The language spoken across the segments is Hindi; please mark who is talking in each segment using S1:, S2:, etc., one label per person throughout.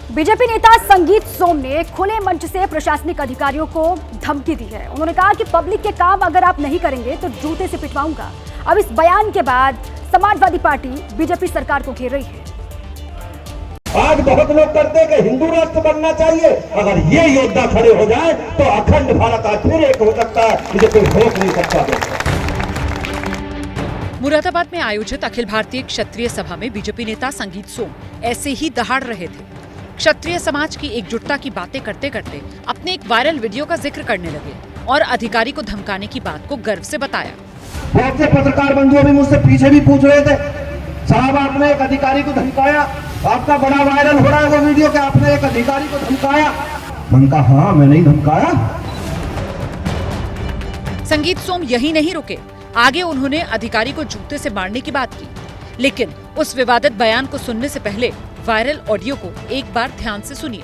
S1: बीजेपी नेता संगीत सोम ने खुले मंच से प्रशासनिक अधिकारियों को धमकी दी है। उन्होंने कहा कि पब्लिक के काम अगर आप नहीं करेंगे तो जूते से पिटवाऊंगा। अब इस बयान के बाद समाजवादी पार्टी बीजेपी सरकार को घेर रही है।
S2: आज बहुत लोग करते हैं कि हिंदू राष्ट्र बनना चाहिए। अगर ये योद्धा खड़े हो जाए तो अखंड भारत आज फिर एक हो सकता है, इसे कोई रोक नहीं सकता।
S3: मुरादाबाद में आयोजित अखिल भारतीय क्षत्रिय सभा में बीजेपी नेता संगीत सोम ऐसे ही दहाड़ रहे थे। क्षत्रिय समाज की एकजुटता की बातें करते करते अपने एक वायरल वीडियो का जिक्र करने लगे और अधिकारी को धमकाने की बात को गर्व से बताया।
S2: बहुत से पत्रकार बंधुओं भी मुझसे पीछे भी पूछ रहे थे, साहब आपने एक अधिकारी को धमकाया, आपका बड़ा वायरल हो रहा है वो वीडियो कि आपने एक अधिकारी को धमकाया। मैंने कहा हाँ, मैंने ही धमकाया।
S3: संगीत सोम यही नहीं रुके, आगे उन्होंने अधिकारी को जूते से मारने की बात की। लेकिन उस विवादित बयान को सुनने से पहले वायरल ऑडियो को एक बार ध्यान से सुनिए।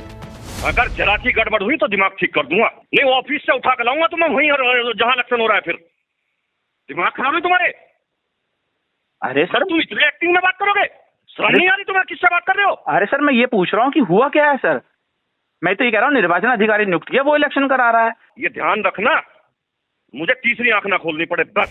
S4: अगर जरा सी गड़बड़ हुई तो दिमाग ठीक कर दूंगा। नहीं, वो ऑफिस से उठा कर लाऊंगा तो मैं वहीं जहां इलेक्शन हो रहा है। फिर दिमाग खराब है तुम्हारे।
S5: अरे सर,
S4: तुम इतने एक्टिंग में बात करोगे? शर्म नहीं आ रही तुम्हें? किससे बात कर रहे हो?
S5: अरे सर, मैं ये पूछ रहा हूँ कि हुआ क्या है सर। मैं तो ये कह रहा हूँ निर्वाचन अधिकारी नियुक्त किया, वो इलेक्शन करा रहा है।
S4: ये ध्यान रखना, मुझे तीसरी आंख ना खोलनी पड़े बस।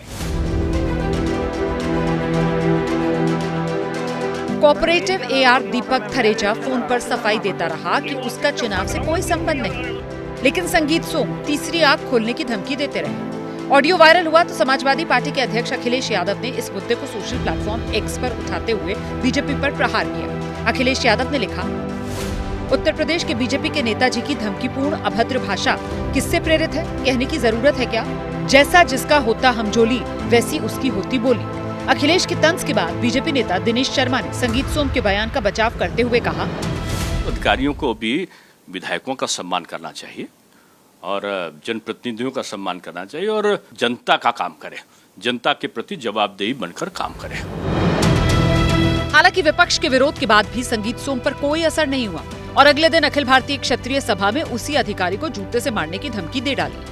S3: कोऑपरेटिव एआर दीपक थरेजा फोन पर सफाई देता रहा कि उसका चुनाव से कोई संबंध नहीं, लेकिन संगीत सोम तीसरी आंख खोलने की धमकी देते रहे। ऑडियो वायरल हुआ तो समाजवादी पार्टी के अध्यक्ष अखिलेश यादव ने इस मुद्दे को सोशल प्लेटफॉर्म एक्स पर उठाते हुए बीजेपी पर प्रहार किया। अखिलेश यादव ने लिखा, उत्तर प्रदेश के बीजेपी के नेताजी की धमकीपूर्ण अभद्र भाषा किससे प्रेरित है? कहने की जरूरत है क्या? जैसा जिसका होता हमजोली, वैसी उसकी होती बोली। अखिलेश की तंज के बाद बीजेपी नेता दिनेश शर्मा ने संगीत सोम के बयान का बचाव करते हुए कहा,
S6: अधिकारियों को भी विधायकों का सम्मान करना चाहिए और जनप्रतिनिधियों का सम्मान करना चाहिए और जनता का काम करे, जनता के प्रति जवाबदेही बनकर काम करे।
S3: हालांकि विपक्ष के विरोध के बाद भी संगीत सोम पर कोई असर नहीं हुआ और अगले दिन अखिल भारतीय क्षत्रिय सभा में उसी अधिकारी को जूते से मारने की धमकी दे डाली।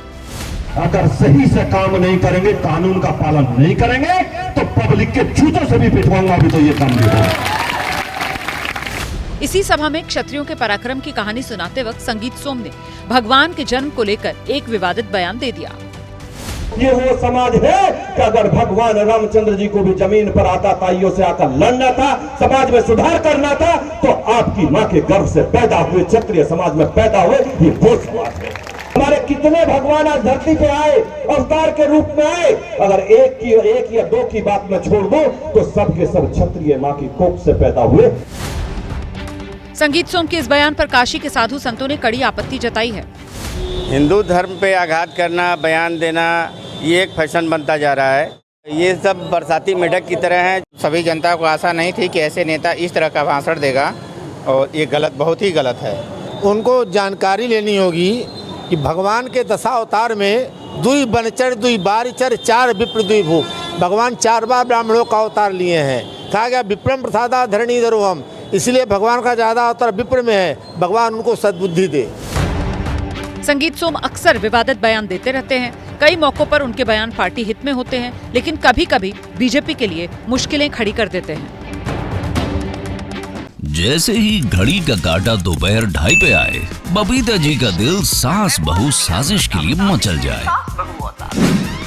S2: अगर सही से काम नहीं करेंगे, कानून का पालन नहीं करेंगे तो पब्लिक के जूतों से भी पिटवाऊंगा। अभी तो ये काम भी होगा।
S3: इसी सभा में क्षत्रियों के पराक्रम की कहानी सुनाते वक्त संगीत सोम ने भगवान के जन्म को लेकर एक विवादित बयान दे दिया।
S2: ये वो समाज है कि अगर भगवान रामचंद्र जी को भी जमीन पर आता ताइयों से आकर लड़ना था, समाज में सुधार करना था, तो आपकी माँ के गर्भ से पैदा हुए क्षत्रिय समाज में पैदा हुए ये वो समाज है। हमारे कितने भगवान आज धरती पे आए, अवतार के रूप में आए। अगर एक या दो की बात में छोड़ दो तो सब के सब क्षत्रिय माँ की कोख से पैदा हुए।
S3: संगीत सोम के इस बयान पर काशी के साधु संतों ने कड़ी आपत्ति जताई है।
S7: हिंदू धर्म पे आघात करना, बयान देना, ये एक फैशन बनता जा रहा है। ये सब बरसाती मेढक की तरह है।
S8: सभी जनता को आशा नहीं थी कि ऐसे नेता इस तरह का भाषण देगा और ये गलत, बहुत ही गलत है।
S9: उनको जानकारी लेनी होगी कि भगवान के दशा अवतार में दुई बनचर दुई बारिचर चार विप्र दुई भू, भगवान 4 बार ब्राह्मणों का अवतार लिए हैं। कहा गया विप्रम प्रसादा धरणी दरुहम, इसलिए भगवान का ज्यादा अवतार विप्र में है। भगवान उनको सद्बुद्धि दे।
S3: संगीत सोम अक्सर विवादित बयान देते रहते हैं। कई मौकों पर उनके बयान पार्टी हित में होते हैं, लेकिन कभी कभी बीजेपी के लिए मुश्किलें खड़ी कर देते हैं।
S10: जैसे ही घड़ी का काटा दोपहर 2:30 पे आए, बबीता जी का दिल सास बहू साजिश के लिए मचल जाए।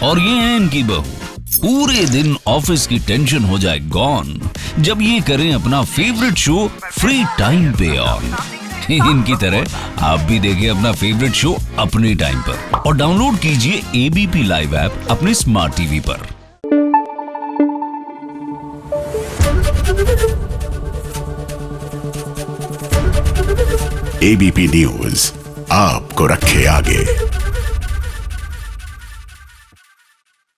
S10: और ये है इनकी बहू, पूरे दिन ऑफिस की टेंशन हो जाए गॉन जब ये करें अपना फेवरेट शो फ्री टाइम पे ऑन। इनकी तरह आप भी देखें अपना फेवरेट शो अपने टाइम पर और डाउनलोड कीजिए एबीपी लाइव ऐप अपने स्मार्ट टीवी पर।
S11: एबीपी न्यूज आपको रखे आगे।